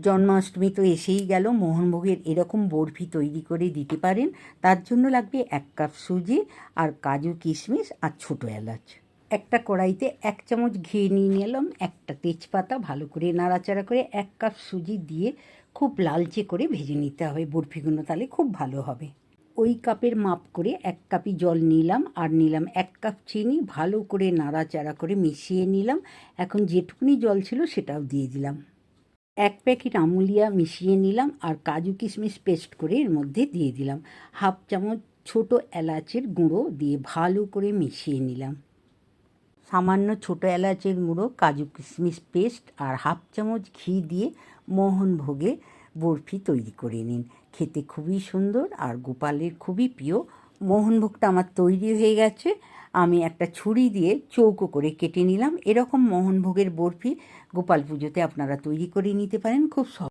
জন্মাষ্টমী তো এসেই গেল, মোহনভোগের এরকম বরফি তৈরি করে দিতে পারেন। তার জন্য লাগবে 1 কাপ সুজি আর কাজু কিশমিশ আর ছোটো এলাচ। একটা কড়াইতে 1 চামচ ঘি নিয়ে নিলাম, একটা তেজপাতা, ভালো করে নাড়াচাড়া করে 1 কাপ সুজি দিয়ে খুব লালচে করে ভেজে নিতে হবে বরফিগুলো, তাহলে খুব ভালো হবে। ওই কাপের মাপ করে 1 কাপই জল নিলাম আর নিলাম 1 কাপ চিনি, ভালো করে নাড়াচাড়া করে মিশিয়ে নিলাম। এখন যেটুকুনি জল ছিল সেটাও দিয়ে দিলাম। 1 প্যাকেট আমুলিয়া মিশিয়ে নিলাম আর কাজু কিশমিশ পেস্ট করে এর মধ্যে দিয়ে দিলাম। 1/2 চামচ ছোটো এলাচের গুঁড়ো দিয়ে ভালো করে মিশিয়ে নিলাম। সামান্য ছোটো এলাচের গুঁড়ো, কাজু কিশমিশ পেস্ট আর 1/2 চামচ ঘি দিয়ে মোহনভোগে বরফি তৈরি করে নিন। খেতে খুবই সুন্দর আর গোপালের খুবই প্রিয়। মোহনভোগটা আমার তৈরি হয়ে গেছে। আমি একটা ছুরি দিয়ে চৌকো করে কেটে নিলাম। এরকম মোহনভোগের বরফি গোপাল পুজোতে আপনারা তৈরি করে নিতে পারেন খুব